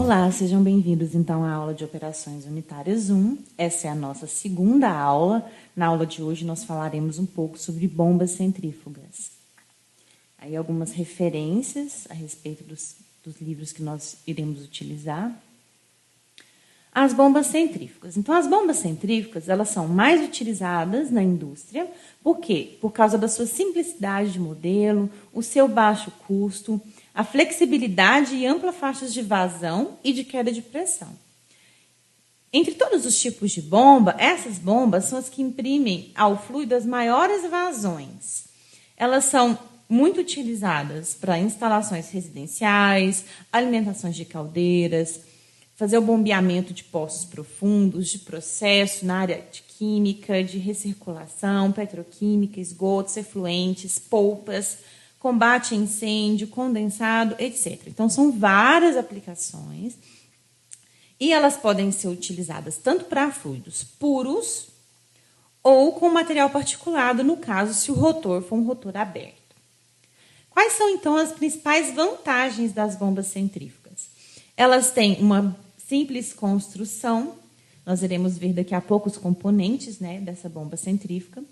Olá, sejam bem-vindos então à aula de operações unitárias 1. Essa é a nossa segunda aula. Na aula de hoje nós falaremos um pouco sobre bombas centrífugas. Aí algumas referências a respeito dos livros que nós iremos utilizar. As bombas centrífugas. Então, as bombas centrífugas, elas são mais utilizadas na indústria. Por quê? Por causa da sua simplicidade de modelo, o seu baixo custo, a flexibilidade e ampla faixas de vazão e de queda de pressão. Entre todos os tipos de bomba, essas bombas são as que imprimem ao fluido as maiores vazões. Elas são muito utilizadas para instalações residenciais, alimentações de caldeiras, fazer o bombeamento de poços profundos, de processo na área de química, de recirculação, petroquímica, esgotos, efluentes, polpas, combate a incêndio, condensado, etc. Então, são várias aplicações e elas podem ser utilizadas tanto para fluidos puros ou com material particulado, no caso, se o rotor for um rotor aberto. Quais são, então, as principais vantagens das bombas centrífugas? Elas têm uma simples construção, nós iremos ver daqui a pouco os componentes, dessa bomba centrífuga.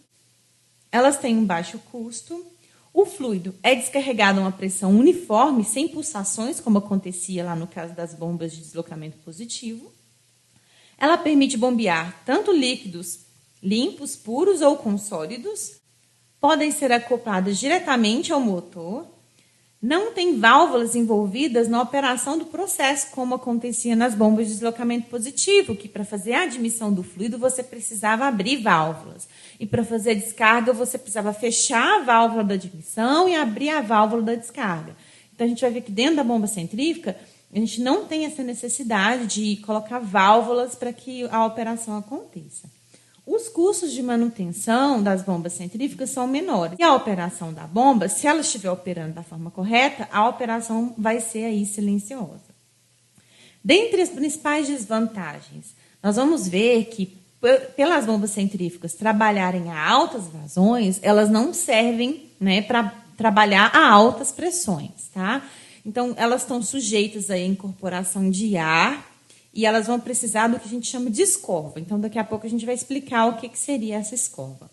Elas têm um baixo custo. O fluido é descarregado a uma pressão uniforme, sem pulsações, como acontecia lá no caso das bombas de deslocamento positivo. Ela permite bombear tanto líquidos limpos, puros ou com sólidos. Podem ser acopladas diretamente ao motor. Não tem válvulas envolvidas na operação do processo, como acontecia nas bombas de deslocamento positivo, que para fazer a admissão do fluido você precisava abrir válvulas. E para fazer a descarga você precisava fechar a válvula da admissão e abrir a válvula da descarga. Então a gente vai ver que dentro da bomba centrífuga a gente não tem essa necessidade de colocar válvulas para que a operação aconteça. Os custos de manutenção das bombas centrífugas são menores. E a operação da bomba, se ela estiver operando da forma correta, a operação vai ser aí silenciosa. Dentre as principais desvantagens, nós vamos ver que, pelas bombas centrífugas trabalharem a altas vazões, elas não servem para trabalhar a altas pressões, tá? Então, elas estão sujeitas à incorporação de ar, e elas vão precisar do que a gente chama de escova. Então, daqui a pouco a gente vai explicar o que seria essa escova.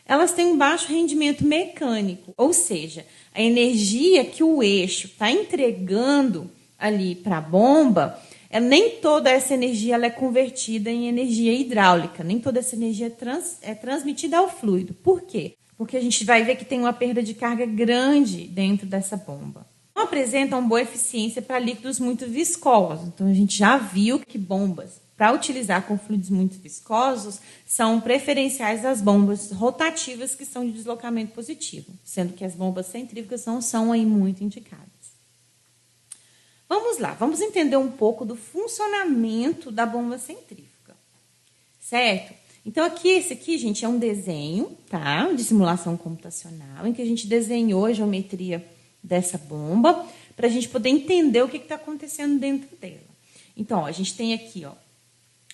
Elas têm um baixo rendimento mecânico, ou seja, a energia que o eixo está entregando ali para a bomba, nem toda essa energia ela é convertida em energia hidráulica, nem toda essa energia é transmitida ao fluido. Por quê? Porque a gente vai ver que tem uma perda de carga grande dentro dessa bomba. Não apresentam boa eficiência para líquidos muito viscosos. Então, a gente já viu que bombas para utilizar com fluidos muito viscosos são preferenciais às bombas rotativas que são de deslocamento positivo, sendo que as bombas centrífugas não são aí muito indicadas. Vamos lá, vamos entender um pouco do funcionamento da bomba centrífuga, certo? Então, esse aqui, gente, é um desenho, tá? De simulação computacional, em que a gente desenhou a geometria dessa bomba, para a gente poder entender o que está acontecendo dentro dela. Então, a gente tem aqui,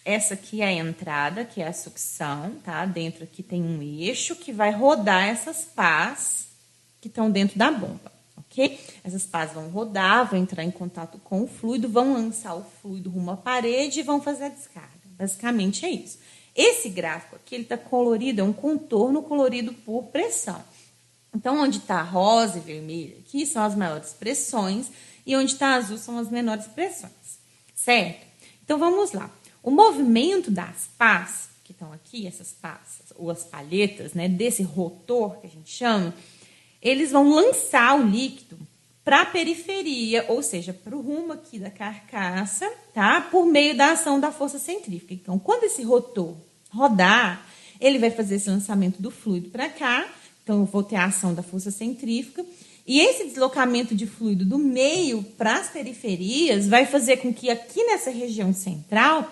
essa aqui é a entrada, que é a sucção, tá? Dentro aqui tem um eixo que vai rodar essas pás que estão dentro da bomba, ok? Essas pás vão rodar, vão entrar em contato com o fluido, vão lançar o fluido rumo à parede e vão fazer a descarga. Basicamente é isso. Esse gráfico aqui, ele está colorido, é um contorno colorido por pressão. Então, onde está rosa e vermelho aqui são as maiores pressões e onde está azul são as menores pressões, certo? Então, vamos lá. O movimento das pás, que estão aqui, essas pás, ou as palhetas, desse rotor que a gente chama, eles vão lançar o líquido para a periferia, ou seja, para o rumo aqui da carcaça, tá? Por meio da ação da força centrífuga. Então, quando esse rotor rodar, ele vai fazer esse lançamento do fluido para cá. Então, eu vou ter a ação da força centrífuga. E esse deslocamento de fluido do meio para as periferias vai fazer com que aqui nessa região central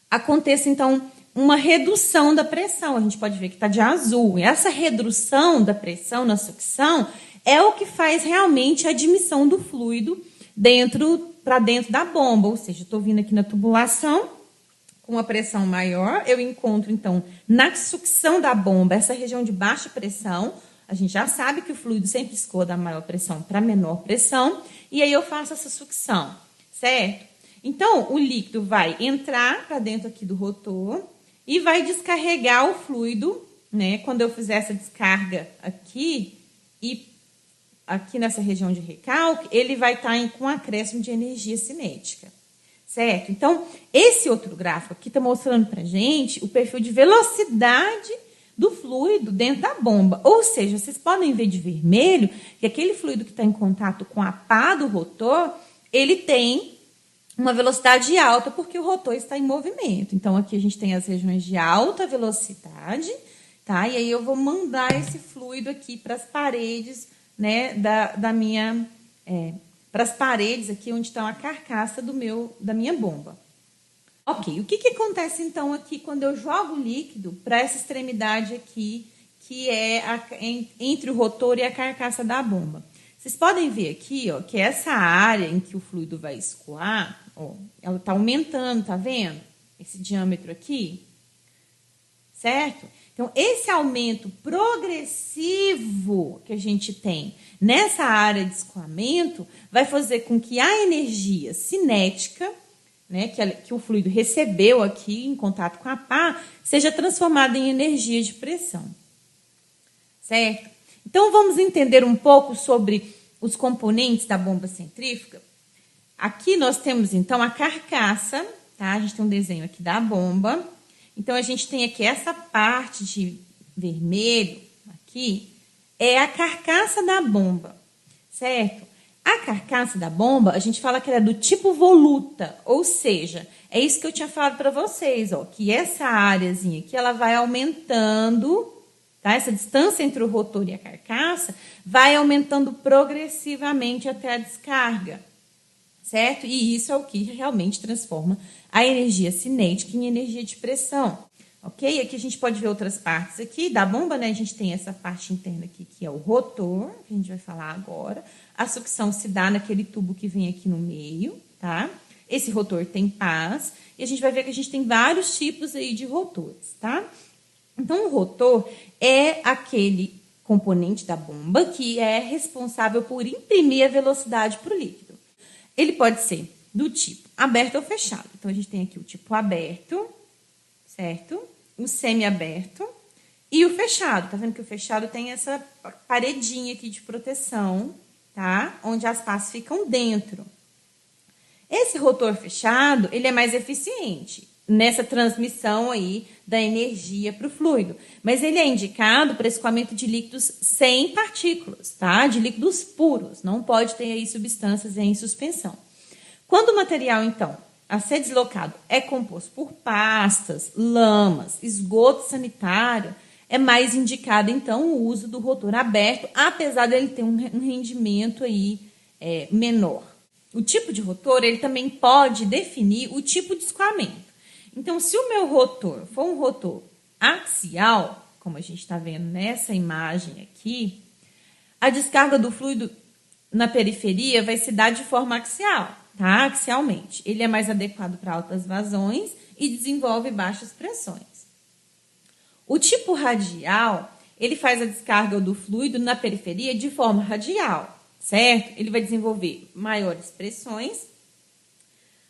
aconteça, então, uma redução da pressão. A gente pode ver que está de azul. E essa redução da pressão na sucção é o que faz realmente a admissão do fluido para dentro da bomba. Ou seja, estou vindo aqui na tubulação, com uma pressão maior, eu encontro, então, na sucção da bomba, essa região de baixa pressão. A gente já sabe que o fluido sempre escoa da maior pressão para menor pressão, e aí eu faço essa sucção, certo? Então, o líquido vai entrar para dentro aqui do rotor e vai descarregar o fluido, né? Quando eu fizer essa descarga aqui e aqui nessa região de recalque, ele vai estar com acréscimo de energia cinética, certo? Então, esse outro gráfico aqui está mostrando para a gente o perfil de velocidade do fluido dentro da bomba. Ou seja, vocês podem ver de vermelho que aquele fluido que está em contato com a pá do rotor, ele tem uma velocidade alta, porque o rotor está em movimento. Então, aqui a gente tem as regiões de alta velocidade, tá? E aí eu vou mandar esse fluido aqui para as paredes, né, para as paredes aqui onde está a carcaça da minha bomba. Ok, o que acontece então aqui quando eu jogo o líquido para essa extremidade aqui, que é entre o rotor e a carcaça da bomba? Vocês podem ver aqui, ó, que essa área em que o fluido vai escoar, ó, ela está aumentando, tá vendo? Esse diâmetro aqui, certo? Então, esse aumento progressivo que a gente tem nessa área de escoamento vai fazer com que a energia cinética, né, que o fluido recebeu aqui em contato com a pá, seja transformada em energia de pressão, certo? Então, vamos entender um pouco sobre os componentes da bomba centrífuga. Aqui nós temos, então, a carcaça, tá? A gente tem um desenho aqui da bomba. Então, a gente tem aqui essa parte de vermelho, aqui, é a carcaça da bomba, certo? A carcaça da bomba, a gente fala que ela é do tipo voluta, ou seja, é isso que eu tinha falado para vocês, ó, que essa áreazinha aqui, ela vai aumentando, tá? Essa distância entre o rotor e a carcaça vai aumentando progressivamente até a descarga, certo? E isso é o que realmente transforma a energia cinética em energia de pressão, ok? Aqui a gente pode ver outras partes aqui da bomba, né? A gente tem essa parte interna aqui, que é o rotor, que a gente vai falar agora. A sucção se dá naquele tubo que vem aqui no meio, tá? Esse rotor tem pás, e a gente vai ver que a gente tem vários tipos aí de rotores, tá? Então, o rotor é aquele componente da bomba que é responsável por imprimir a velocidade para o líquido. Ele pode ser do tipo aberto ou fechado. Então, a gente tem aqui o tipo aberto, certo? O semi-aberto e o fechado. Tá vendo que o fechado tem essa paredinha aqui de proteção, tá? Onde as pás ficam dentro. Esse rotor fechado, ele é mais eficiente nessa transmissão aí da energia para o fluido. Mas ele é indicado para escoamento de líquidos sem partículas, tá? De líquidos puros. Não pode ter aí substâncias em suspensão. Quando o material, então, a ser deslocado é composto por pastas, lamas, esgoto sanitário, é mais indicado, então, o uso do rotor aberto, apesar dele ter um rendimento aí, menor. O tipo de rotor, ele também pode definir o tipo de escoamento. Então, se o meu rotor for um rotor axial, como a gente está vendo nessa imagem aqui, a descarga do fluido na periferia vai se dar de forma axial, tá? Axialmente. Ele é mais adequado para altas vazões e desenvolve baixas pressões. O tipo radial, ele faz a descarga do fluido na periferia de forma radial, certo? Ele vai desenvolver maiores pressões,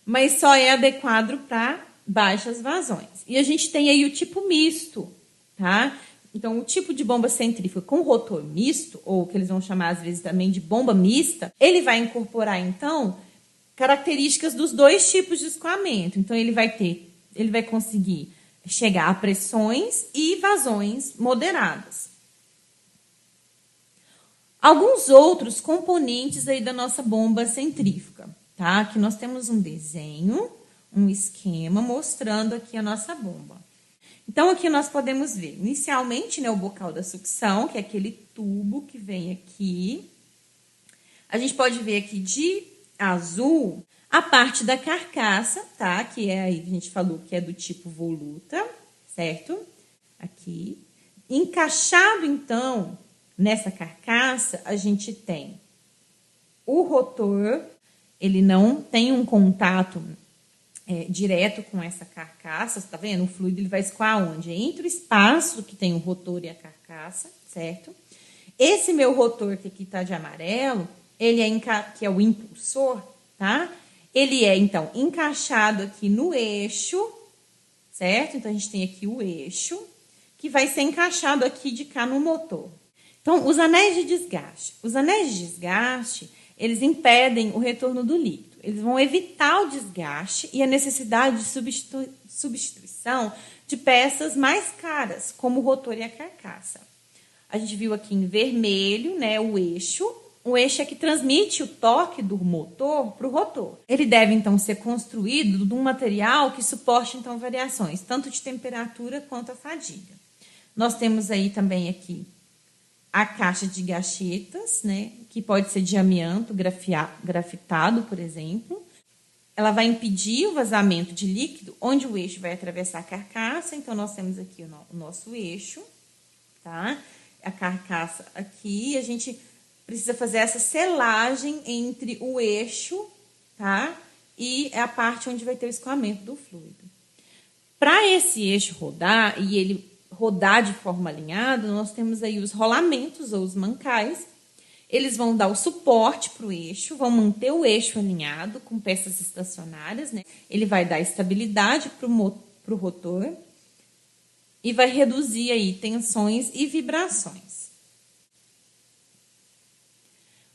mas só é adequado para baixas vazões. E a gente tem aí o tipo misto, tá? Então, o tipo de bomba centrífuga com rotor misto, ou que eles vão chamar às vezes também de bomba mista, ele vai incorporar, então, características dos dois tipos de escoamento. Então, ele vai conseguir chegar a pressões e vazões moderadas. Alguns outros componentes aí da nossa bomba centrífuga, tá? Aqui nós temos um desenho, um esquema mostrando aqui a nossa bomba. Então, aqui nós podemos ver, inicialmente, né, o bocal da sucção, que é aquele tubo que vem aqui. A gente pode ver aqui de azul a parte da carcaça, tá? Que é aí, a gente falou que é do tipo voluta, certo? Aqui. Encaixado, então, nessa carcaça, a gente tem o rotor, ele não tem um contato direto com essa carcaça, tá vendo? O fluido ele vai escoar onde? Entre o espaço que tem o rotor e a carcaça, certo? Esse meu rotor que aqui tá de amarelo, ele que é o impulsor, tá? Ele é, então, encaixado aqui no eixo, certo? Então, a gente tem aqui o eixo, que vai ser encaixado aqui de cá no motor. Então, os anéis de desgaste. Os anéis de desgaste, eles impedem o retorno do líquido. Eles vão evitar o desgaste e a necessidade de substituição de peças mais caras, como o rotor e a carcaça. A gente viu aqui em vermelho, né, o eixo. O eixo é que transmite o torque do motor para o rotor. Ele deve, então, ser construído de um material que suporte, então, variações, tanto de temperatura quanto a fadiga. Nós temos aí também aqui a caixa de gachetas, né, que pode ser de amianto grafitado, por exemplo. Ela vai impedir o vazamento de líquido, onde o eixo vai atravessar a carcaça. Então, nós temos aqui o nosso eixo, tá? A carcaça aqui, a gente precisa fazer essa selagem entre o eixo, tá? E a parte onde vai ter o escoamento do fluido. Para esse eixo rodar e ele rodar de forma alinhada, nós temos aí os rolamentos ou os mancais. Eles vão dar o suporte para o eixo, vão manter o eixo alinhado com peças estacionárias, né? Ele vai dar estabilidade para o rotor e vai reduzir aí tensões e vibrações.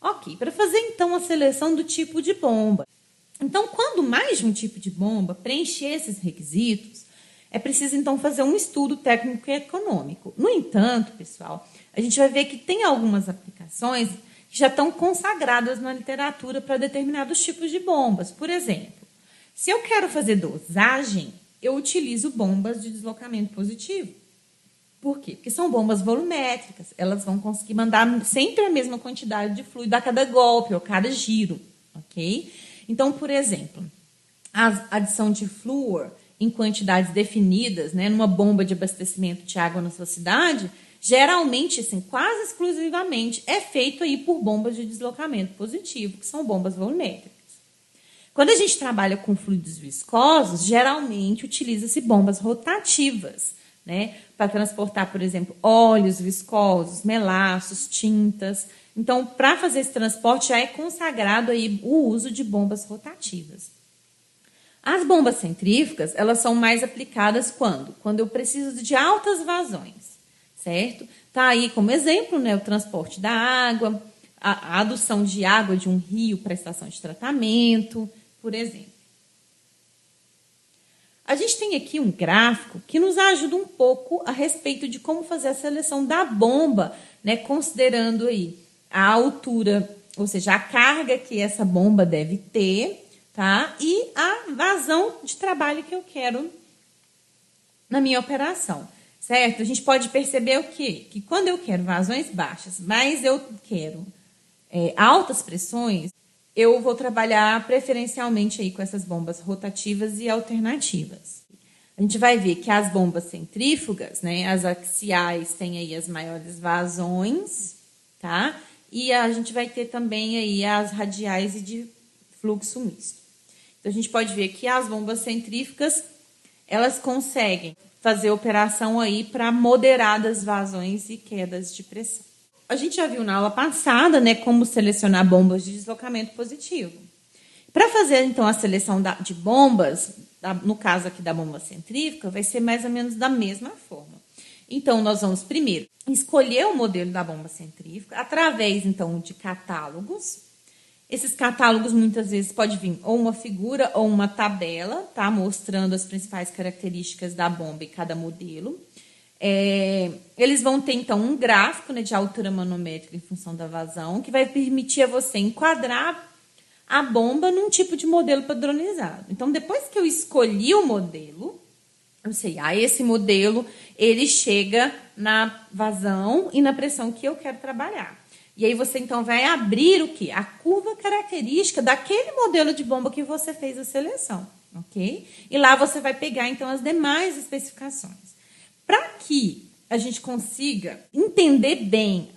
Ok, para fazer então a seleção do tipo de bomba. Então, quando mais de um tipo de bomba preencher esses requisitos, é preciso, então, fazer um estudo técnico e econômico. No entanto, pessoal, a gente vai ver que tem algumas aplicações que já estão consagradas na literatura para determinados tipos de bombas. Por exemplo, se eu quero fazer dosagem, eu utilizo bombas de deslocamento positivo. Por quê? Porque são bombas volumétricas. Elas vão conseguir mandar sempre a mesma quantidade de fluido a cada golpe ou cada giro, ok? Então, por exemplo, a adição de flúor em quantidades definidas, né, numa bomba de abastecimento de água na sua cidade, geralmente, assim, quase exclusivamente, é feito aí por bombas de deslocamento positivo, que são bombas volumétricas. Quando a gente trabalha com fluidos viscosos, geralmente utiliza-se bombas rotativas, né, para transportar, por exemplo, óleos viscosos, melaços, tintas. Então, para fazer esse transporte, já é consagrado aí o uso de bombas rotativas. As bombas centrífugas, elas são mais aplicadas quando? Quando eu preciso de altas vazões, certo? Tá aí como exemplo, né, o transporte da água, a adução de água de um rio para a estação de tratamento, por exemplo. A gente tem aqui um gráfico que nos ajuda um pouco a respeito de como fazer a seleção da bomba, né, considerando aí a altura, ou seja, a carga que essa bomba deve ter, tá? E a vazão de trabalho que eu quero na minha operação, certo? A gente pode perceber o quê? Que quando eu quero vazões baixas, mas eu quero altas pressões, eu vou trabalhar preferencialmente aí com essas bombas rotativas e alternativas. A gente vai ver que as bombas centrífugas, né, as axiais têm aí as maiores vazões, tá? E a gente vai ter também aí as radiais e de fluxo misto. Então, a gente pode ver que as bombas centrífugas, elas conseguem fazer operação aí para moderadas vazões e quedas de pressão. A gente já viu na aula passada, né, como selecionar bombas de deslocamento positivo. Para fazer, então, a seleção de bombas, no caso aqui da bomba centrífuga, vai ser mais ou menos da mesma forma. Então, nós vamos primeiro escolher o modelo da bomba centrífuga através, então, de catálogos. Esses catálogos, muitas vezes, pode vir ou uma figura ou uma tabela, tá? Mostrando as principais características da bomba e cada modelo. Eles vão ter, então, um gráfico, né, de altura manométrica em função da vazão, que vai permitir a você enquadrar a bomba num tipo de modelo padronizado. Então, depois que eu escolhi o modelo, eu sei, esse modelo, ele chega na vazão e na pressão que eu quero trabalhar. E aí você, então, vai abrir o quê? A curva característica daquele modelo de bomba que você fez a seleção, ok? E lá você vai pegar, então, as demais especificações. Para que a gente consiga entender bem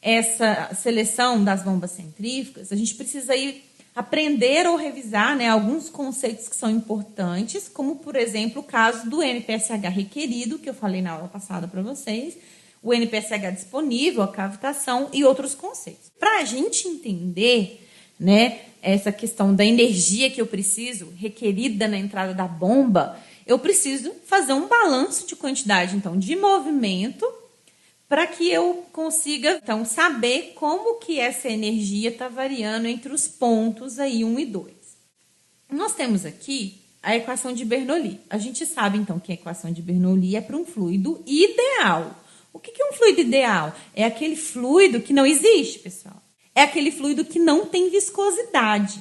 essa seleção das bombas centrífugas, a gente precisa ir aprender ou revisar, né, alguns conceitos que são importantes, como, por exemplo, o caso do NPSH requerido, que eu falei na aula passada para vocês, o NPSH disponível, a cavitação e outros conceitos. Para a gente entender né, essa questão da energia que eu preciso, requerida na entrada da bomba, eu preciso fazer um balanço de quantidade, então, de movimento, para que eu consiga, então, saber como que essa energia está variando entre os pontos aí 1 e 2. Nós temos aqui a equação de Bernoulli. A gente sabe, então, que a equação de Bernoulli é para um fluido ideal. O que é um fluido ideal? É aquele fluido que não existe, pessoal. É aquele fluido que não tem viscosidade,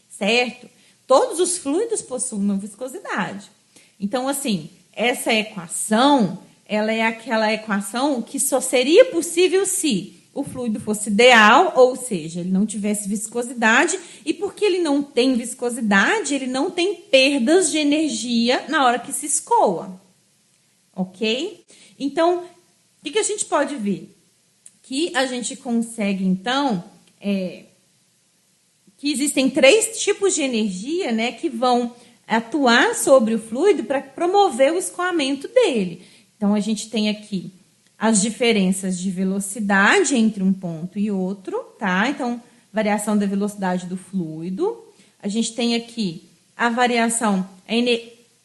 certo? Todos os fluidos possuem uma viscosidade. Então, assim, essa equação, ela é aquela equação que só seria possível se o fluido fosse ideal, ou seja, ele não tivesse viscosidade, e porque ele não tem viscosidade, ele não tem perdas de energia na hora que se escoa, ok? Então, o que a gente pode ver? Que a gente consegue, então, que existem 3 tipos de energia, né, que vão atuar sobre o fluido para promover o escoamento dele. Então, a gente tem aqui as diferenças de velocidade entre um ponto e outro, tá? Então, variação da velocidade do fluido. A gente tem aqui a variação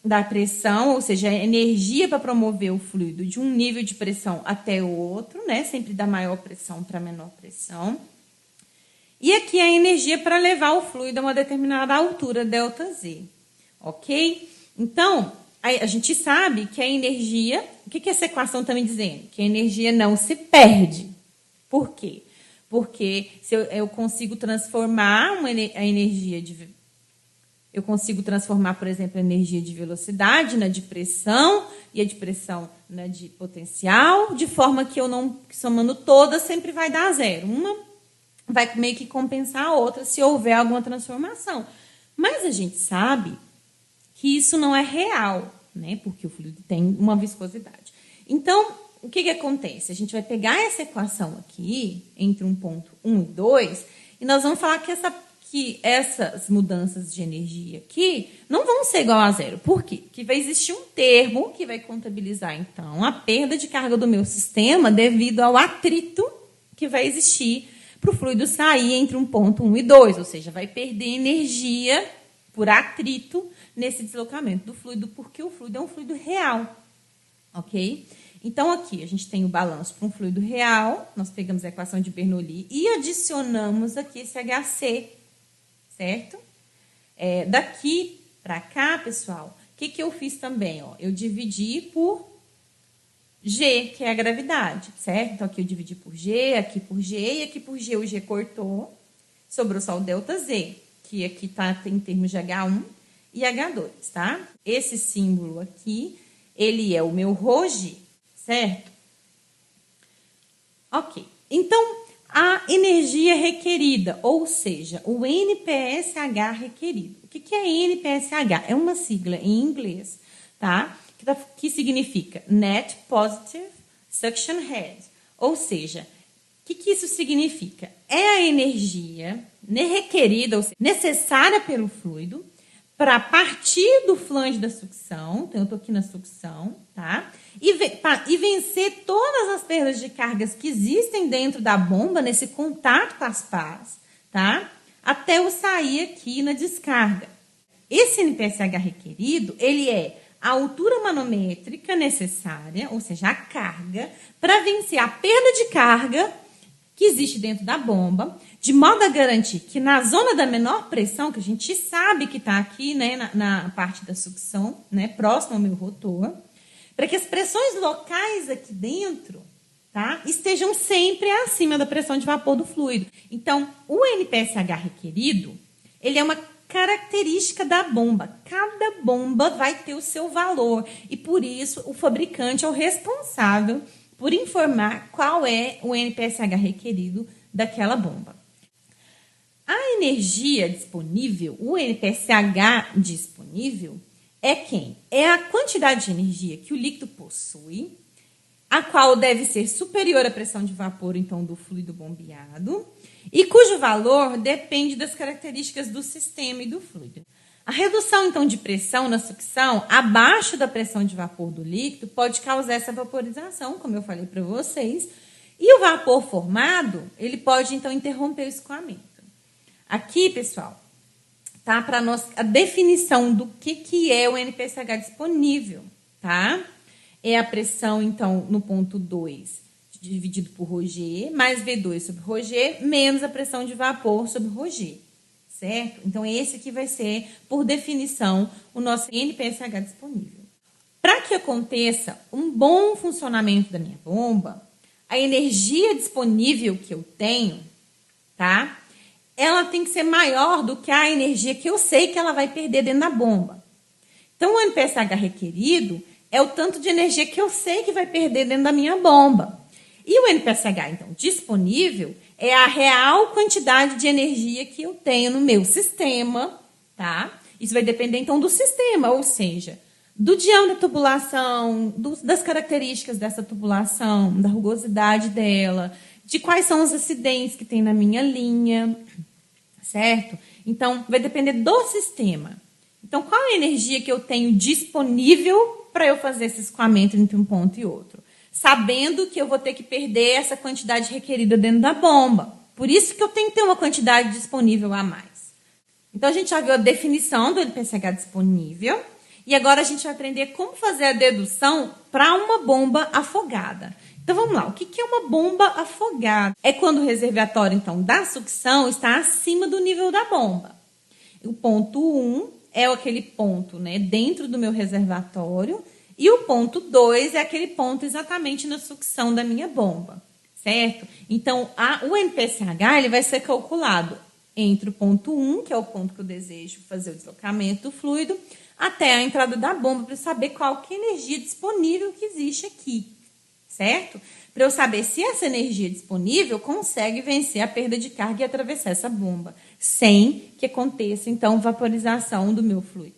da pressão, ou seja, a energia para promover o fluido de um nível de pressão até o outro, né? Sempre da maior pressão para a menor pressão. E aqui a energia para levar o fluido a uma determinada altura, ΔZ, ok? Então, a gente sabe que a energia... O que essa equação está me dizendo? Que a energia não se perde. Por quê? Porque se eu consigo transformar a energia de... Eu consigo transformar, por exemplo, a energia de velocidade na de pressão e a de pressão na de potencial, de forma que eu não, somando todas, sempre vai dar 0. Uma vai meio que compensar a outra se houver alguma transformação. Mas a gente sabe que isso não é real, né? Porque o fluido tem uma viscosidade. Então, o que acontece? A gente vai pegar essa equação aqui, entre um ponto 1 e 2, e nós vamos falar que essas mudanças de energia aqui não vão ser igual a 0. Por quê? Porque vai existir um termo que vai contabilizar, então, a perda de carga do meu sistema devido ao atrito que vai existir para o fluido sair entre um ponto 1 e 2, ou seja, vai perder energia por atrito nesse deslocamento do fluido, porque o fluido é um fluido real, ok? Então, aqui a gente tem o balanço para um fluido real, nós pegamos a equação de Bernoulli e adicionamos aqui esse HC, certo? Daqui para cá, pessoal, o que eu fiz também? Ó? Eu dividi por G, que é a gravidade, certo? Então, aqui eu dividi por G, aqui por G, e aqui por G o G cortou, sobrou só o ΔZ, que aqui está em termos de H1 e H2, tá? Esse símbolo aqui, ele é o meu ρg, certo? Ok. Então, a energia requerida, ou seja, o NPSH requerido. O que é NPSH? É uma sigla em inglês, tá? Que significa Net Positive Suction Head. Ou seja, o que isso significa? É a energia requerida, ou seja, necessária pelo fluido, para partir do flange da sucção, então eu estou aqui na sucção, tá? E vencer todas as perdas de cargas que existem dentro da bomba, nesse contato com as pás, tá? Até eu sair aqui na descarga. Esse NPSH requerido, ele é a altura manométrica necessária, ou seja, a carga, para vencer a perda de carga que existe dentro da bomba, de modo a garantir que na zona da menor pressão, que a gente sabe que está aqui, né, na parte da sucção, né, próximo ao meu rotor, para que as pressões locais aqui dentro, tá, estejam sempre acima da pressão de vapor do fluido. Então, o NPSH requerido, ele é uma característica da bomba. Cada bomba vai ter o seu valor e, por isso, o fabricante é o responsável por informar qual é o NPSH requerido daquela bomba. A energia disponível, o NPSH disponível, é quem? É a quantidade de energia que o líquido possui, a qual deve ser superior à pressão de vapor, então, do fluido bombeado, e cujo valor depende das características do sistema e do fluido. A redução, então, de pressão na sucção, abaixo da pressão de vapor do líquido, pode causar essa vaporização, como eu falei para vocês, e o vapor formado, ele pode, então, interromper o escoamento. Aqui, pessoal, tá para nós a definição do que é o NPCH disponível, tá? É a pressão, então, no ponto 2, dividido por ρg, mais V2 sobre ρg, menos a pressão de vapor sobre ρg, certo? Então, esse aqui vai ser, por definição, o nosso NPCH disponível. Para que aconteça um bom funcionamento da minha bomba, a energia disponível que eu tenho, tá? Ela tem que ser maior do que a energia que eu sei que ela vai perder dentro da bomba. Então, o NPCH requerido é o tanto de energia que eu sei que vai perder dentro da minha bomba. E o NPCH, então, disponível é a real quantidade de energia que eu tenho no meu sistema, tá? Isso vai depender, então, do sistema, ou seja, do diâmetro da tubulação, das características dessa tubulação, da rugosidade dela, de quais são os acidentes que tem na minha linha, certo? Então, vai depender do sistema. Então, qual é a energia que eu tenho disponível para eu fazer esse escoamento entre um ponto e outro? Sabendo que eu vou ter que perder essa quantidade requerida dentro da bomba. Por isso que eu tenho que ter uma quantidade disponível a mais. Então, a gente já viu a definição do NPCH disponível. E agora a gente vai aprender como fazer a dedução para uma bomba afogada. Então, vamos lá. O que é uma bomba afogada? É quando o reservatório, então, da sucção está acima do nível da bomba. O ponto 1 é aquele ponto, né, dentro do meu reservatório. E o ponto 2 é aquele ponto exatamente na sucção da minha bomba, certo? Então, o NPCH ele vai ser calculado entre o ponto 1, que é o ponto que eu desejo fazer o deslocamento do fluido, até a entrada da bomba, para eu saber qual que é a energia disponível que existe aqui, certo? Para eu saber se essa energia disponível consegue vencer a perda de carga e atravessar essa bomba, sem que aconteça, então, vaporização do meu fluido.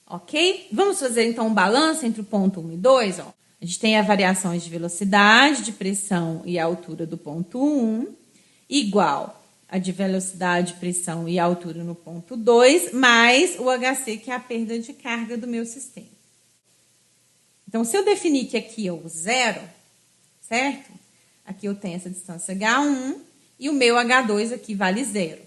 Ok? Vamos fazer, então, um balanço entre o ponto 1 e 2. Ó. A gente tem as variações de velocidade, de pressão e altura do ponto 1, igual a de velocidade, pressão e altura no ponto 2, mais o HC, que é a perda de carga do meu sistema. Então, se eu definir que aqui é o zero, certo? Aqui eu tenho essa distância H1 e o meu H2 aqui vale zero,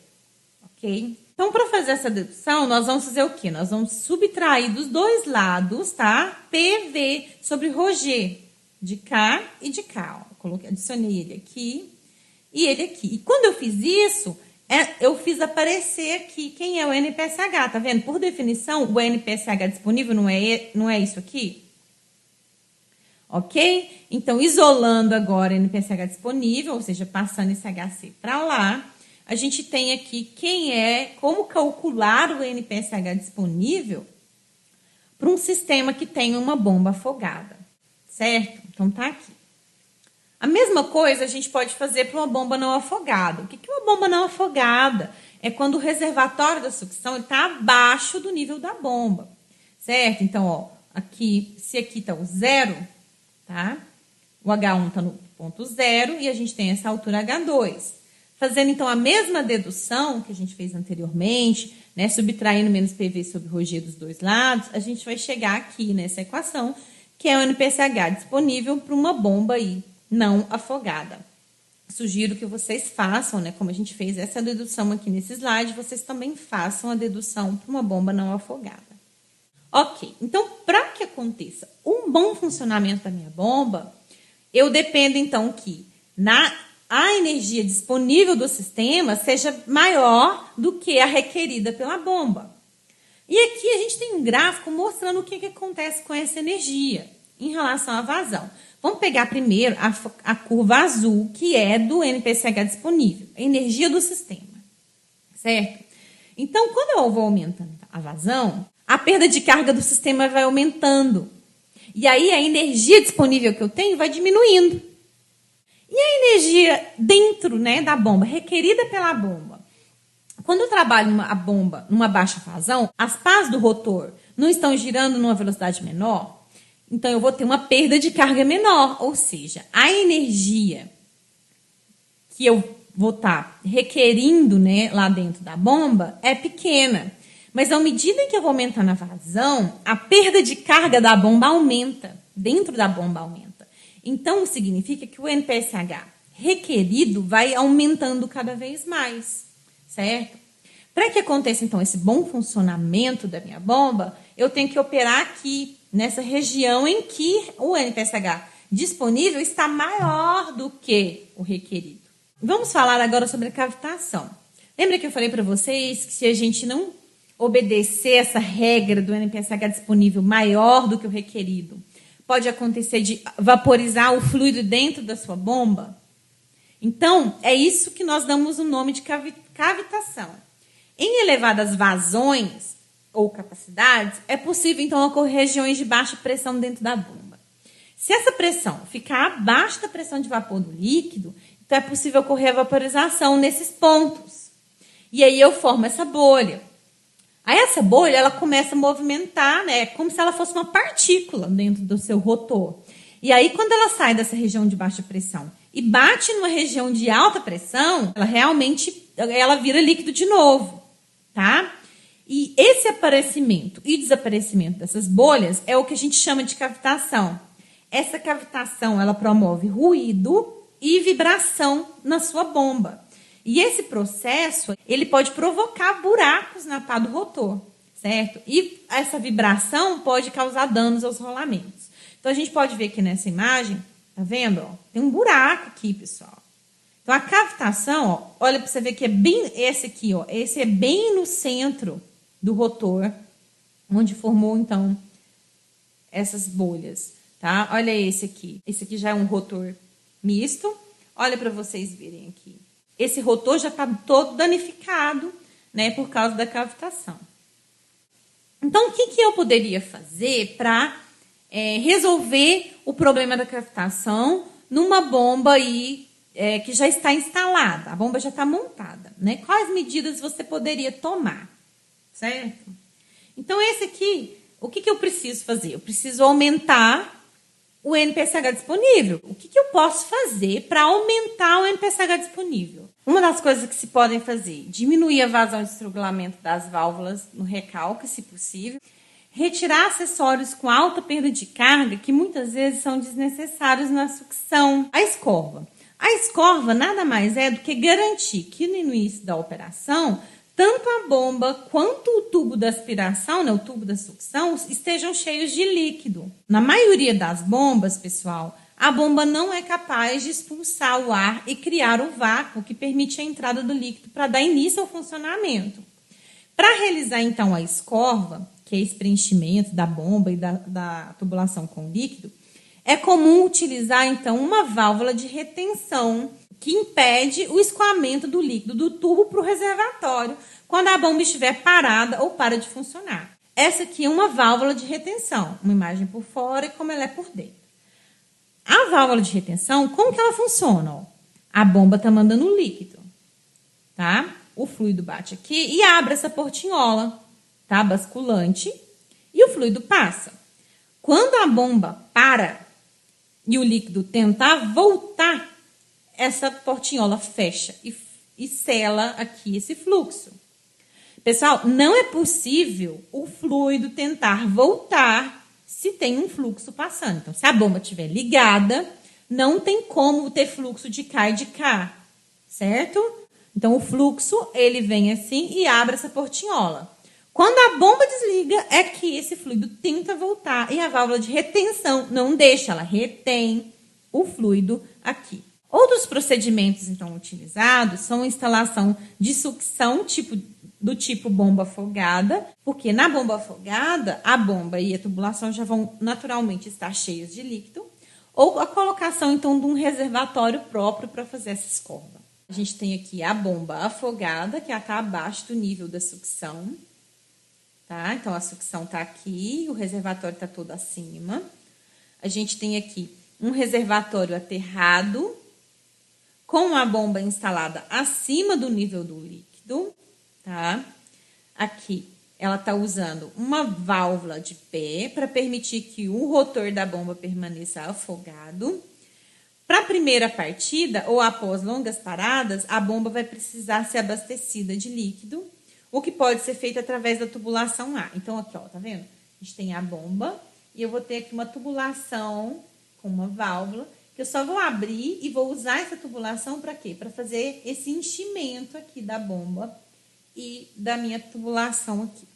ok? Então, para fazer essa dedução, nós vamos fazer o quê? Nós vamos subtrair dos dois lados, tá? PV sobre ρg, de cá e de cá. Ó. Adicionei ele aqui e ele aqui. E quando eu fiz isso, eu fiz aparecer aqui quem é o NPCH, tá vendo? Por definição, o NPCH disponível não é isso aqui? Ok? Então, isolando agora o NPCH disponível, ou seja, passando esse HC para lá, a gente tem aqui como calcular o NPCH disponível para um sistema que tem uma bomba afogada, certo? Então, tá aqui. A mesma coisa a gente pode fazer para uma bomba não afogada. O que é uma bomba não afogada? É quando o reservatório da sucção está abaixo do nível da bomba, certo? Então, ó, se aqui está o zero, tá? O H1 está no ponto zero e a gente tem essa altura H2. Fazendo, então, a mesma dedução que a gente fez anteriormente, né, subtraindo menos PV sobre ρg dos dois lados, a gente vai chegar aqui nessa equação, que é o NPCH disponível para uma bomba aí não afogada. Sugiro que vocês façam, né, como a gente fez essa dedução aqui nesse slide, vocês também façam a dedução para uma bomba não afogada. Ok, então, para que aconteça um bom funcionamento da minha bomba, eu dependo, então, que a energia disponível do sistema seja maior do que a requerida pela bomba. E aqui a gente tem um gráfico mostrando o que acontece com essa energia em relação à vazão. Vamos pegar primeiro a curva azul, que é do NPCH disponível, a energia do sistema, certo? Então, quando eu vou aumentando a vazão, a perda de carga do sistema vai aumentando. E aí a energia disponível que eu tenho vai diminuindo. E a energia dentro, né, da bomba, requerida pela bomba? Quando eu trabalho a bomba numa baixa vazão, as pás do rotor não estão girando numa velocidade menor, então eu vou ter uma perda de carga menor, ou seja, a energia que eu vou estar requerindo, né, lá dentro da bomba é pequena. Mas à medida que eu vou aumentando a vazão, a perda de carga da bomba aumenta, dentro da bomba aumenta. Então, significa que o NPCH requerido vai aumentando cada vez mais, certo? Para que aconteça, então, esse bom funcionamento da minha bomba, eu tenho que operar aqui, nessa região em que o NPSH disponível está maior do que o requerido. Vamos falar agora sobre a cavitação. Lembra que eu falei para vocês que se a gente não obedecer essa regra do NPSH disponível maior do que o requerido, pode acontecer de vaporizar o fluido dentro da sua bomba? Então, é isso que nós damos o nome de cavitação. Em elevadas vazões ou capacidades, é possível, então, ocorrer regiões de baixa pressão dentro da bomba. Se essa pressão ficar abaixo da pressão de vapor do líquido, então é possível ocorrer a vaporização nesses pontos. E aí eu formo essa bolha. Aí essa bolha, ela começa a movimentar, né, como se ela fosse uma partícula dentro do seu rotor. E aí, quando ela sai dessa região de baixa pressão e bate numa região de alta pressão, ela vira líquido de novo, tá? E esse aparecimento e desaparecimento dessas bolhas é o que a gente chama de cavitação. Essa cavitação, ela promove ruído e vibração na sua bomba. E esse processo, ele pode provocar buracos na pá do rotor, certo? E essa vibração pode causar danos aos rolamentos. Então, a gente pode ver aqui nessa imagem, tá vendo? Ó, tem um buraco aqui, pessoal. Então, a cavitação, ó, olha para você ver que é bem esse aqui, ó. Esse é bem no centro do rotor, onde formou, então, essas bolhas, tá? Olha esse aqui. Esse aqui já é um rotor misto. Olha para vocês verem aqui. Esse rotor já está todo danificado, né, por causa da cavitação. Então, o que eu poderia fazer para resolver o problema da cavitação numa bomba aí, que já está instalada? A bomba já está montada, né? Quais medidas você poderia tomar, certo? Então, esse aqui, o que eu preciso fazer? Eu preciso aumentar o NPSH disponível. O que eu posso fazer para aumentar o NPSH disponível? Uma das coisas que se podem fazer, diminuir a vazão de estrangulamento das válvulas no recalque, se possível, retirar acessórios com alta perda de carga, que muitas vezes são desnecessários na sucção. A escorva. A escorva nada mais é do que garantir que no início da operação, tanto a bomba quanto o tubo da aspiração, né, o tubo da sucção, estejam cheios de líquido. Na maioria das bombas, pessoal, a bomba não é capaz de expulsar o ar e criar o vácuo que permite a entrada do líquido para dar início ao funcionamento. Para realizar, então, a escorva, que é esse preenchimento da bomba e da tubulação com líquido, é comum utilizar, então, uma válvula de retenção que impede o escoamento do líquido do tubo para o reservatório quando a bomba estiver parada ou para de funcionar. Essa aqui é uma válvula de retenção, uma imagem por fora e como ela é por dentro. A válvula de retenção, como que ela funciona? Ó, a bomba está mandando líquido, tá? O fluido bate aqui e abre essa portinhola, tá? Basculante, e o fluido passa. Quando a bomba para e o líquido tentar voltar, essa portinhola fecha e sela aqui esse fluxo. Pessoal, não é possível o fluido tentar voltar se tem um fluxo passando. Então, se a bomba estiver ligada, não tem como ter fluxo de cá e de cá, certo? Então, o fluxo, ele vem assim e abre essa portinhola. Quando a bomba desliga, é que esse fluido tenta voltar e a válvula de retenção não deixa, ela retém o fluido aqui. Outros procedimentos, então, utilizados são a instalação de sucção do tipo bomba afogada, porque na bomba afogada, a bomba e a tubulação já vão naturalmente estar cheios de líquido, ou a colocação, então, de um reservatório próprio para fazer essa escorva. A gente tem aqui a bomba afogada, que está abaixo do nível da sucção, tá? Então, a sucção está aqui, o reservatório está todo acima. A gente tem aqui um reservatório aterrado, com a bomba instalada acima do nível do líquido, tá? Aqui, ela está usando uma válvula de pé para permitir que o rotor da bomba permaneça afogado. Para a primeira partida, ou após longas paradas, a bomba vai precisar ser abastecida de líquido, o que pode ser feito através da tubulação A. Então, aqui, ó, tá vendo? A gente tem a bomba e eu vou ter aqui uma tubulação com uma válvula que eu só vou abrir e vou usar essa tubulação para quê? Para fazer esse enchimento aqui da bomba e da minha tubulação aqui.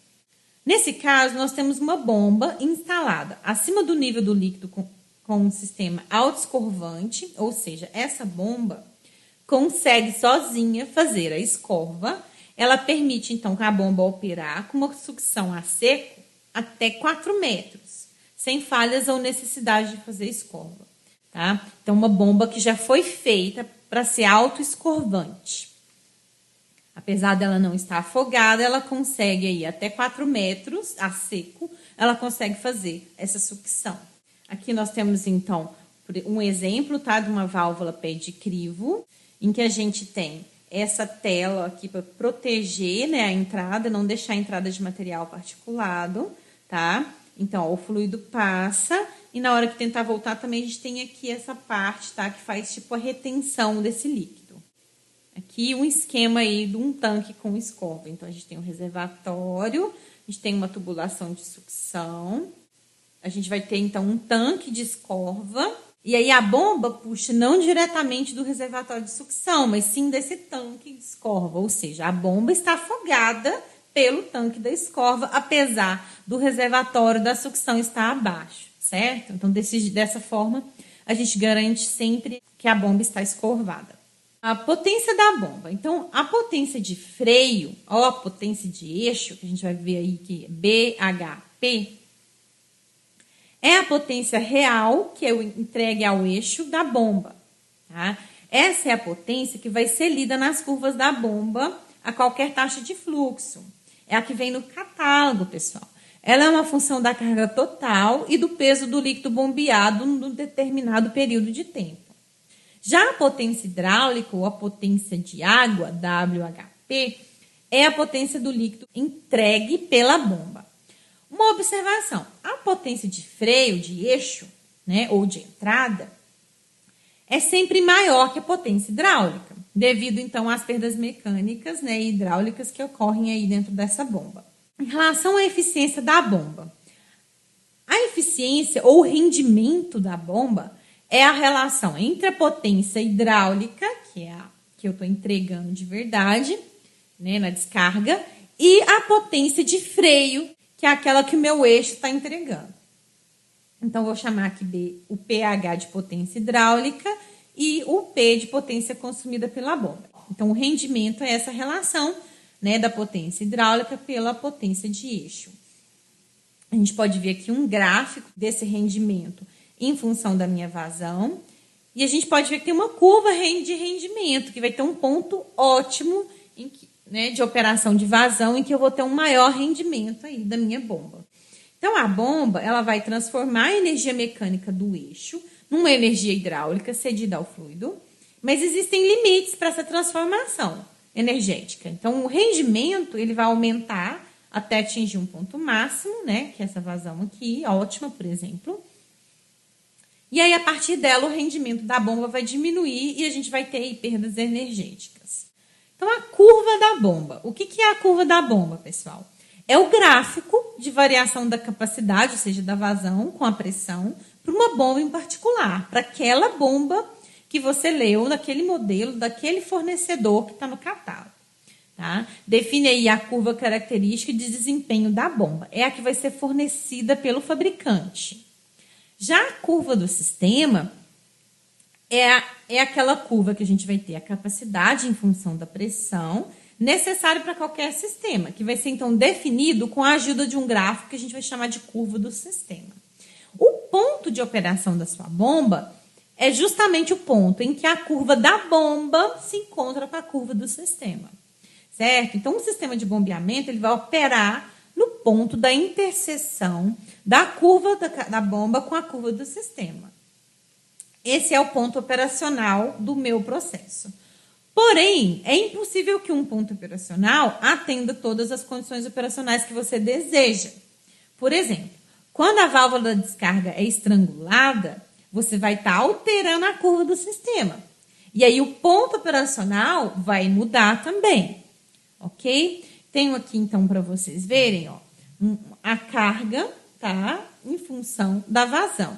Nesse caso, nós temos uma bomba instalada acima do nível do líquido com um sistema autoescorvante, ou seja, essa bomba consegue sozinha fazer a escorva. Ela permite, então, que a bomba operar com uma sucção a seco até 4 metros, sem falhas ou necessidade de fazer escorva. Tá? Então, uma bomba que já foi feita para ser autoescorvante. Apesar dela não estar afogada, ela consegue ir até 4 metros a seco, ela consegue fazer essa sucção. Aqui nós temos, então, um exemplo, tá, de uma válvula pé de crivo, em que a gente tem essa tela aqui para proteger, né, a entrada, não deixar a entrada de material particulado, tá? Então, ó, o fluido passa e na hora que tentar voltar também a gente tem aqui essa parte, tá, que faz tipo a retenção desse líquido. Aqui um esquema aí de um tanque com escorva. Então, a gente tem um reservatório, a gente tem uma tubulação de sucção, a gente vai ter, então, um tanque de escorva, e aí a bomba puxa não diretamente do reservatório de sucção, mas sim desse tanque de escorva, ou seja, a bomba está afogada pelo tanque da escorva, apesar do reservatório da sucção estar abaixo, certo? Então, dessa forma, a gente garante sempre que a bomba está escorvada. A potência da bomba. Então, a potência de freio, ou a potência de eixo, que a gente vai ver aí que é BHP, é a potência real que eu entregue ao eixo da bomba. Tá? Essa é a potência que vai ser lida nas curvas da bomba a qualquer taxa de fluxo. É a que vem no catálogo, pessoal. Ela é uma função da carga total e do peso do líquido bombeado num determinado período de tempo. Já a potência hidráulica, ou a potência de água, WHP, é a potência do líquido entregue pela bomba. Uma observação, a potência de freio, de eixo, né, ou de entrada, é sempre maior que a potência hidráulica, devido, então, às perdas mecânicas, né, e hidráulicas que ocorrem aí dentro dessa bomba. Em relação à eficiência da bomba, a eficiência ou rendimento da bomba é a relação entre a potência hidráulica, que é a que eu estou entregando de verdade, né, na descarga, e a potência de freio, que é aquela que o meu eixo está entregando. Então, vou chamar aqui o pH de potência hidráulica e o P de potência consumida pela bomba. Então, o rendimento é essa relação, né, da potência hidráulica pela potência de eixo. A gente pode ver aqui um gráfico desse rendimento em função da minha vazão. E a gente pode ver que tem uma curva de rendimento, que vai ter um ponto ótimo né, de operação de vazão, em que eu vou ter um maior rendimento aí da minha bomba. Então, a bomba ela vai transformar a energia mecânica do eixo numa energia hidráulica cedida ao fluido, mas existem limites para essa transformação energética. Então, o rendimento ele vai aumentar até atingir um ponto máximo, né, que é essa vazão aqui, ótima, por exemplo. E aí, a partir dela, o rendimento da bomba vai diminuir e a gente vai ter aí perdas energéticas. Então, a curva da bomba. O que é a curva da bomba, pessoal? É o gráfico de variação da capacidade, ou seja, da vazão com a pressão, para uma bomba em particular, para aquela bomba que você leu, daquele modelo, daquele fornecedor que está no catálogo. Tá? Define aí a curva característica de desempenho da bomba. É a que vai ser fornecida pelo fabricante. Já a curva do sistema é aquela curva que a gente vai ter a capacidade em função da pressão necessária para qualquer sistema, que vai ser então definido com a ajuda de um gráfico que a gente vai chamar de curva do sistema. O ponto de operação da sua bomba é justamente o ponto em que a curva da bomba se encontra com a curva do sistema, certo? Então, o sistema de bombeamento ele vai operar no ponto da interseção da curva da bomba com a curva do sistema. Esse é o ponto operacional do meu processo. Porém, é impossível que um ponto operacional atenda todas as condições operacionais que você deseja. Por exemplo, quando a válvula da descarga é estrangulada, você vai estar alterando a curva do sistema. E aí o ponto operacional vai mudar também, ok? Tenho aqui, então, para vocês verem, ó, a carga, tá? Em função da vazão.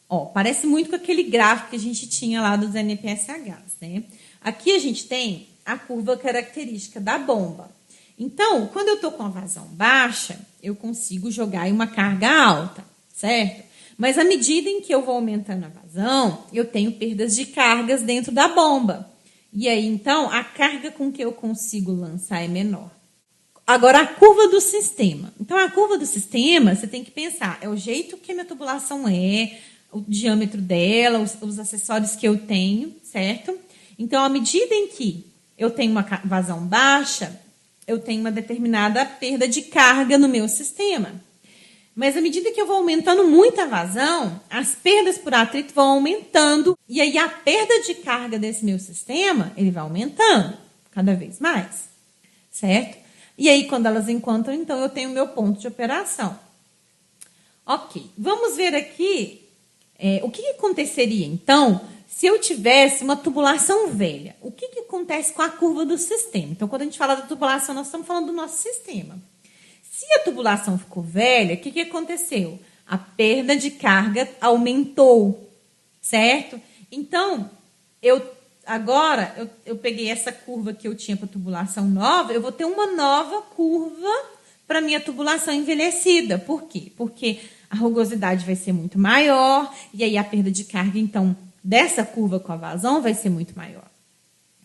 Ó, parece muito com aquele gráfico que a gente tinha lá dos NPSHs, né? Aqui a gente tem a curva característica da bomba. Então, quando eu estou com a vazão baixa, eu consigo jogar em uma carga alta, certo? Mas à medida em que eu vou aumentando a vazão, eu tenho perdas de cargas dentro da bomba. E aí, então, a carga com que eu consigo lançar é menor. Agora, a curva do sistema. Então, a curva do sistema, você tem que pensar, é o jeito que a minha tubulação é, o diâmetro dela, os acessórios que eu tenho, certo? Então, à medida em que eu tenho uma vazão baixa, eu tenho uma determinada perda de carga no meu sistema. Mas à medida que eu vou aumentando muito a vazão, as perdas por atrito vão aumentando. E aí a perda de carga desse meu sistema, ele vai aumentando cada vez mais. Certo? E aí quando elas encontram, então eu tenho o meu ponto de operação. Ok, vamos ver aqui o que aconteceria então se eu tivesse uma tubulação velha. O que acontece com a curva do sistema? Então, quando a gente fala da tubulação, nós estamos falando do nosso sistema. Se a tubulação ficou velha, o que aconteceu? A perda de carga aumentou, certo? Então, agora eu peguei essa curva que eu tinha para tubulação nova, eu vou ter uma nova curva para minha tubulação envelhecida. Por quê? Porque a rugosidade vai ser muito maior, e aí a perda de carga, então, dessa curva com a vazão vai ser muito maior.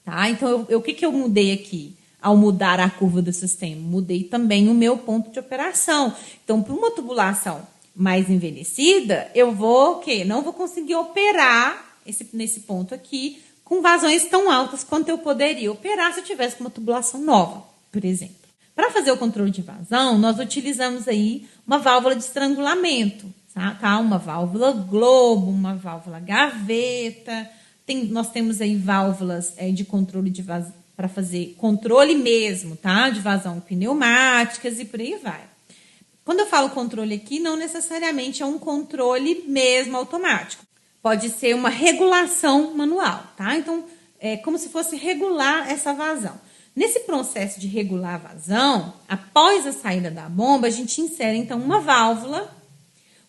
Tá? Então, o que eu mudei aqui? Ao mudar a curva do sistema, mudei também o meu ponto de operação. Então, para uma tubulação mais envelhecida, eu vou não vou conseguir operar nesse ponto aqui com vazões tão altas quanto eu poderia operar se eu tivesse com uma tubulação nova, por exemplo. Para fazer o controle de vazão, nós utilizamos aí uma válvula de estrangulamento, tá? Uma válvula globo, uma válvula gaveta. Nós temos aí válvulas de controle de vazão para fazer controle mesmo, tá? De vazão pneumáticas e por aí vai. Quando eu falo controle aqui, não necessariamente é um controle mesmo automático. Pode ser uma regulação manual, tá? Então, é como se fosse regular essa vazão. Nesse processo de regular a vazão, após a saída da bomba, a gente insere, então, uma válvula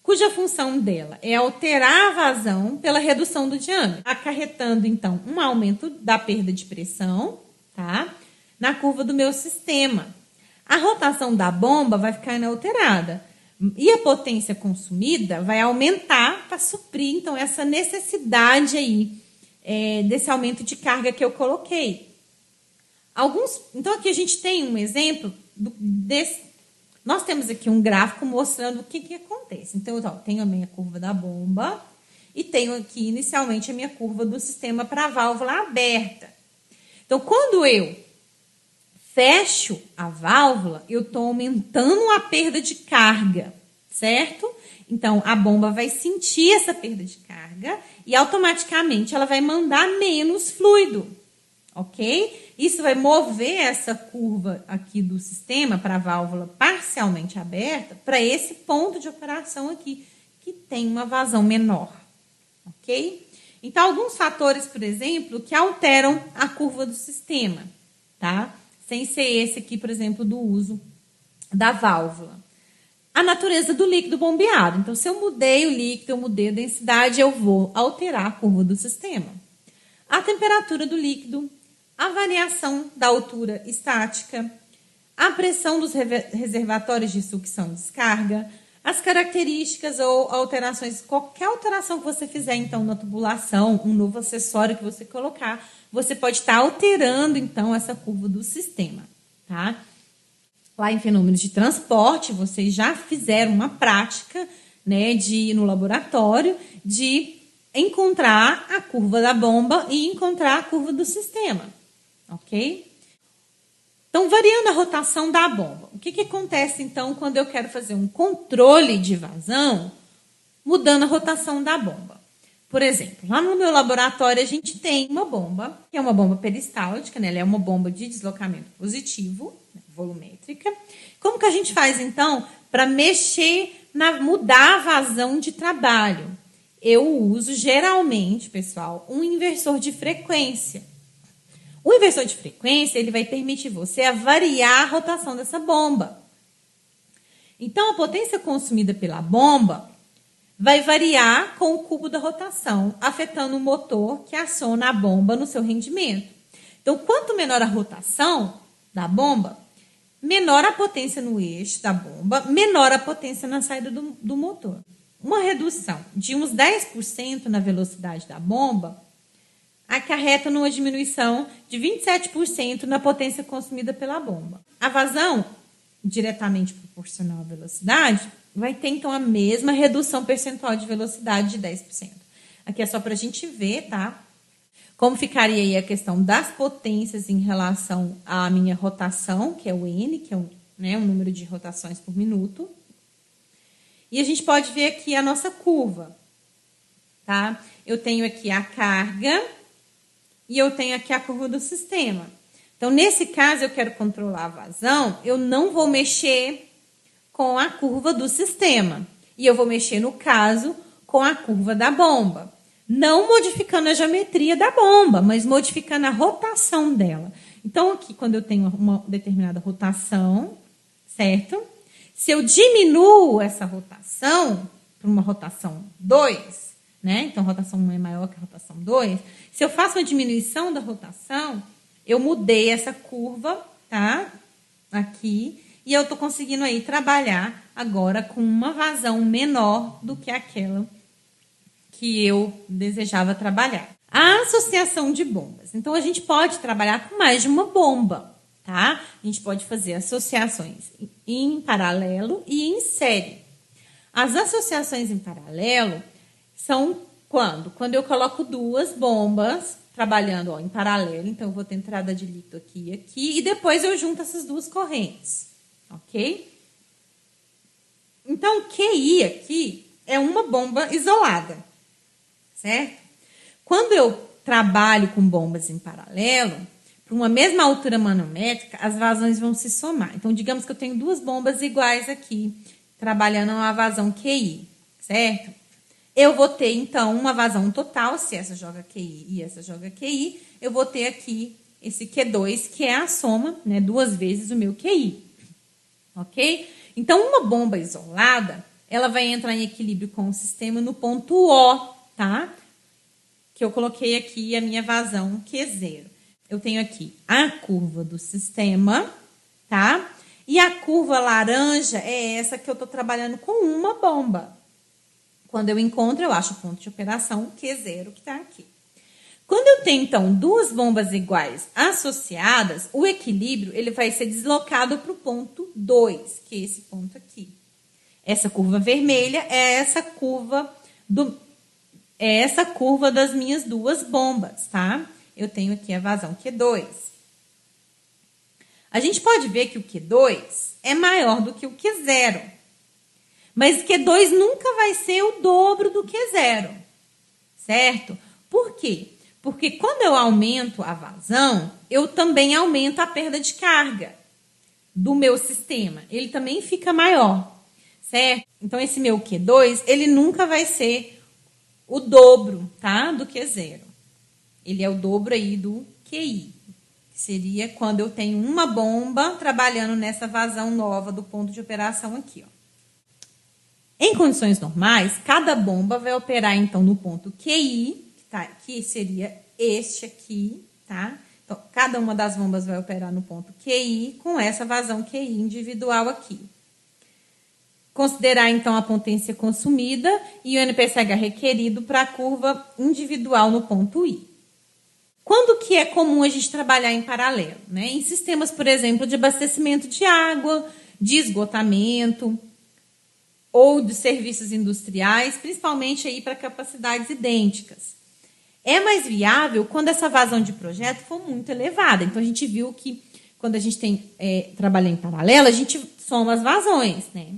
cuja função dela é alterar a vazão pela redução do diâmetro, acarretando, então, um aumento da perda de pressão, tá? Na curva do meu sistema. A rotação da bomba vai ficar inalterada e a potência consumida vai aumentar para suprir, então, essa necessidade aí desse aumento de carga que eu coloquei. Então, aqui a gente tem um exemplo desse. Nós temos aqui um gráfico mostrando o que acontece. Então, eu tenho a minha curva da bomba e tenho aqui, inicialmente, a minha curva do sistema para a válvula aberta. Então, quando eu fecho a válvula, eu estou aumentando a perda de carga, certo? Então, a bomba vai sentir essa perda de carga e, automaticamente, ela vai mandar menos fluido, ok? Isso vai mover essa curva aqui do sistema para a válvula parcialmente aberta para esse ponto de operação aqui, que tem uma vazão menor, ok? Então, alguns fatores, por exemplo, que alteram a curva do sistema, tá? Sem ser esse aqui, por exemplo, do uso da válvula. A natureza do líquido bombeado. Então, se eu mudei o líquido, eu mudei a densidade, eu vou alterar a curva do sistema. A temperatura do líquido, a variação da altura estática, a pressão dos reservatórios de sucção e descarga, as características ou alterações, qualquer alteração que você fizer, então, na tubulação, um novo acessório que você colocar, você pode estar alterando, então, essa curva do sistema, tá? Lá em fenômenos de transporte, vocês já fizeram uma prática, né, no laboratório, de encontrar a curva da bomba e encontrar a curva do sistema, ok? Então, variando a rotação da bomba. O que acontece, então, quando eu quero fazer um controle de vazão, mudando a rotação da bomba? Por exemplo, lá no meu laboratório, a gente tem uma bomba, que é uma bomba peristáltica, né? Ela é uma bomba de deslocamento positivo, né? Volumétrica. Como que a gente faz, então, para mudar a vazão de trabalho? Eu uso, geralmente, pessoal, um inversor de frequência. O inversor de frequência, ele vai permitir você a variar a rotação dessa bomba. Então, a potência consumida pela bomba vai variar com o cubo da rotação, afetando o motor que aciona a bomba no seu rendimento. Então, quanto menor a rotação da bomba, menor a potência no eixo da bomba, menor a potência na saída do motor. Uma redução de uns 10% na velocidade da bomba acarreta numa diminuição de 27% na potência consumida pela bomba. A vazão, diretamente proporcional à velocidade, vai ter, então, a mesma redução percentual de velocidade de 10%. Aqui é só para a gente ver, tá? Como ficaria aí a questão das potências em relação à minha rotação, que é o N, que é o número de rotações por minuto. E a gente pode ver aqui a nossa curva, tá? Eu tenho aqui a carga e eu tenho aqui a curva do sistema. Então, nesse caso, eu quero controlar a vazão, eu não vou mexer com a curva do sistema. E eu vou mexer, no caso, com a curva da bomba. Não modificando a geometria da bomba, mas modificando a rotação dela. Então, aqui, quando eu tenho uma determinada rotação, certo? Se eu diminuo essa rotação para uma rotação 2, né? Então, a rotação 1 é maior que a rotação 2. Se eu faço uma diminuição da rotação, eu mudei essa curva, tá? Aqui. E eu estou conseguindo aí trabalhar agora com uma vazão menor do que aquela que eu desejava trabalhar. A associação de bombas. Então, a gente pode trabalhar com mais de uma bomba, tá? A gente pode fazer associações em paralelo e em série. As associações em paralelo são quando? Quando eu coloco duas bombas trabalhando em paralelo. Então, eu vou ter entrada de líquido aqui e aqui. E depois eu junto essas duas correntes. Ok? Então, QI aqui é uma bomba isolada. Certo? Quando eu trabalho com bombas em paralelo, para uma mesma altura manométrica, as vazões vão se somar. Então, digamos que eu tenho duas bombas iguais aqui, trabalhando uma vazão QI, certo? Eu vou ter, então, uma vazão total, se essa joga QI e essa joga QI, eu vou ter aqui esse Q2, que é a soma, né, duas vezes o meu QI. Ok? Então, uma bomba isolada, ela vai entrar em equilíbrio com o sistema no ponto O, tá? Que eu coloquei aqui a minha vazão Q0. Eu tenho aqui a curva do sistema, tá? E a curva laranja é essa que eu estou trabalhando com uma bomba. Quando eu encontro, eu acho o ponto de operação Q0 que está aqui. Quando eu tenho, então, duas bombas iguais associadas, o equilíbrio ele vai ser deslocado para o ponto 2, que é esse ponto aqui. Essa curva vermelha é essa curva das minhas duas bombas, tá? Eu tenho aqui a vazão Q2. A gente pode ver que o Q2 é maior do que o Q0. Mas Q2 nunca vai ser o dobro do Q0, certo? Por quê? Porque quando eu aumento a vazão, eu também aumento a perda de carga do meu sistema. Ele também fica maior, certo? Então, esse meu Q2, ele nunca vai ser o dobro, tá? Do Q0. Ele é o dobro aí do QI. Que seria quando eu tenho uma bomba trabalhando nessa vazão nova do ponto de operação aqui, ó. Em condições normais, cada bomba vai operar, então, no ponto QI, que seria este aqui, tá? Então, cada uma das bombas vai operar no ponto QI com essa vazão QI individual aqui. Considerar, então, a potência consumida e o NPCH requerido para a curva individual no ponto I. Quando que é comum a gente trabalhar em paralelo? Né? Em sistemas, por exemplo, de abastecimento de água, de esgotamento ou de serviços industriais, principalmente aí para capacidades idênticas. É mais viável quando essa vazão de projeto for muito elevada. Então, a gente viu que quando a gente trabalha em paralelo, a gente soma as vazões, né?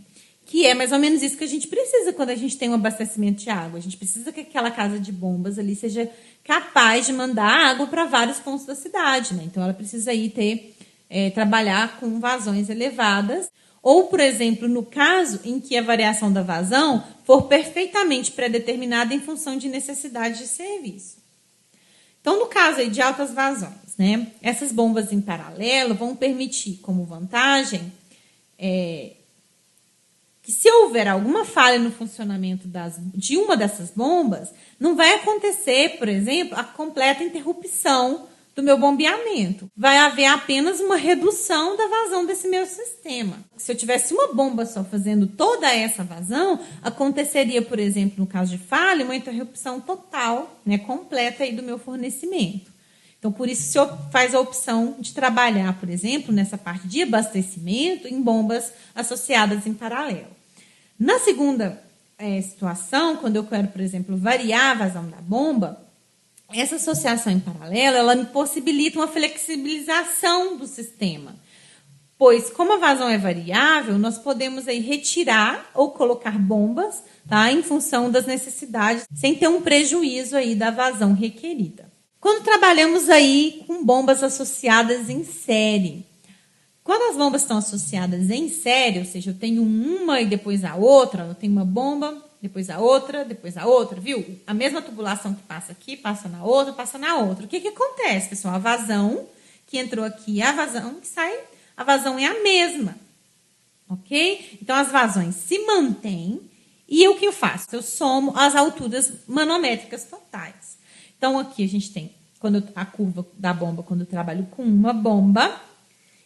Que é mais ou menos isso que a gente precisa quando a gente tem um abastecimento de água. A gente precisa que aquela casa de bombas ali seja capaz de mandar água para vários pontos da cidade, né? Então, ela precisa aí trabalhar com vazões elevadas. Ou, por exemplo, no caso em que a variação da vazão for perfeitamente pré-determinada em função de necessidade de serviço. Então, no caso aí de altas vazões, né? Essas bombas em paralelo vão permitir, como vantagem, que se houver alguma falha no funcionamento de uma dessas bombas, não vai acontecer, por exemplo, a completa interrupção do meu bombeamento. Vai haver apenas uma redução da vazão desse meu sistema. Se eu tivesse uma bomba só fazendo toda essa vazão, aconteceria, por exemplo, no caso de falha, uma interrupção total, né, completa aí do meu fornecimento. Então, por isso, o senhor faz a opção de trabalhar, por exemplo, nessa parte de abastecimento em bombas associadas em paralelo. Na segunda situação, quando eu quero, por exemplo, variar a vazão da bomba, essa associação em paralelo, ela me possibilita uma flexibilização do sistema. Pois, como a vazão é variável, nós podemos aí retirar ou colocar bombas, tá, em função das necessidades, sem ter um prejuízo aí da vazão requerida. Quando trabalhamos aí com bombas associadas em série, quando as bombas estão associadas em série, ou seja, eu tenho uma e depois a outra, eu tenho uma bomba, depois a outra, viu? A mesma tubulação que passa aqui, passa na outra, passa na outra. O que acontece, pessoal? A vazão que entrou aqui, a vazão que sai, a vazão é a mesma, ok? Então, as vazões se mantêm e o que eu faço? Eu somo as alturas manométricas totais. Então, aqui a gente tem a curva da bomba quando eu trabalho com uma bomba.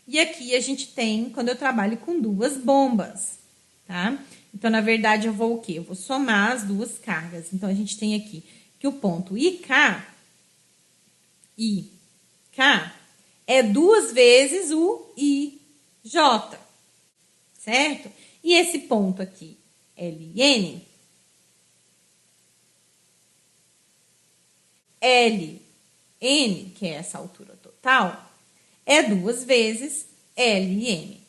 E aqui a gente tem quando eu trabalho com duas bombas, tá? Então, na verdade, eu vou o quê? Eu vou somar as duas cargas. Então, a gente tem aqui que o ponto IK é 2 vezes o IJ, certo? E esse ponto aqui, LN, que é essa altura total, é 2 vezes LM,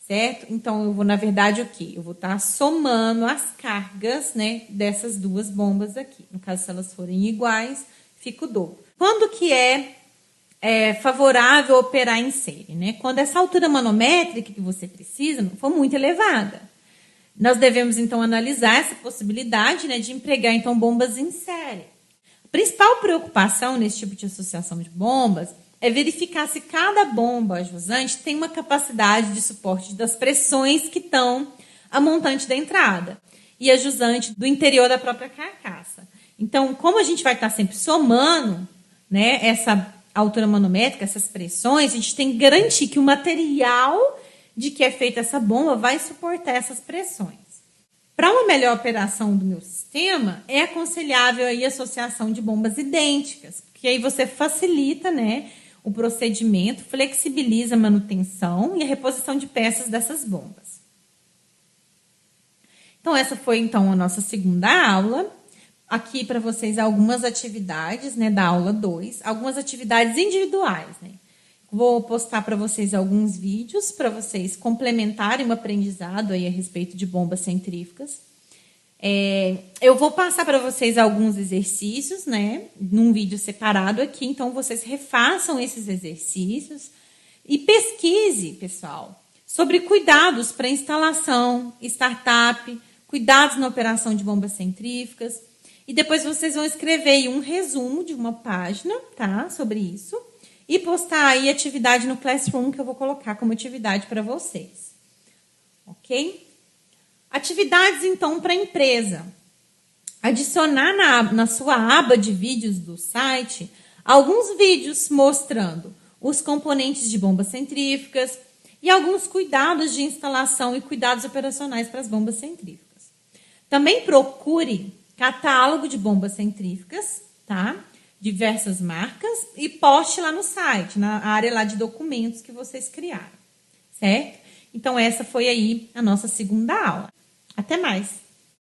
certo? Então, eu vou, na verdade, o quê? Eu vou estar somando as cargas, né, dessas duas bombas aqui. No caso, se elas forem iguais, fica o dobro. Quando que é favorável operar em série, né? Quando essa altura manométrica que você precisa não for muito elevada. Nós devemos, então, analisar essa possibilidade, né, de empregar, então, bombas em série. A principal preocupação nesse tipo de associação de bombas é verificar se cada bomba jusante tem uma capacidade de suporte das pressões que estão a montante da entrada e a jusante do interior da própria carcaça. Então, como a gente vai estar sempre somando, né, essa altura manométrica, essas pressões, a gente tem que garantir que o material de que é feita essa bomba vai suportar essas pressões. Para uma melhor operação do meu sistema, é aconselhável aí a associação de bombas idênticas, porque aí você facilita, né, o procedimento, flexibiliza a manutenção e a reposição de peças dessas bombas. Então, essa foi, então, a nossa segunda aula. Aqui para vocês algumas atividades, né, da aula 2, algumas atividades individuais, né. Vou postar para vocês alguns vídeos para vocês complementarem o aprendizado aí a respeito de bombas centrífugas. Eu vou passar para vocês alguns exercícios, né, num vídeo separado aqui, então vocês refaçam esses exercícios e pesquise, pessoal, sobre cuidados para instalação, startup, cuidados na operação de bombas centrífugas, e depois vocês vão escrever aí um resumo de uma página, tá, sobre isso, e postar aí atividade no Classroom que eu vou colocar como atividade para vocês, ok? Atividades, então, para a empresa. Adicionar na sua aba de vídeos do site alguns vídeos mostrando os componentes de bombas centrífugas e alguns cuidados de instalação e cuidados operacionais para as bombas centrífugas. Também procure catálogo de bombas centrífugas, tá? Diversas marcas e poste lá no site, na área lá de documentos que vocês criaram, certo? Então, essa foi aí a nossa segunda aula. Até mais!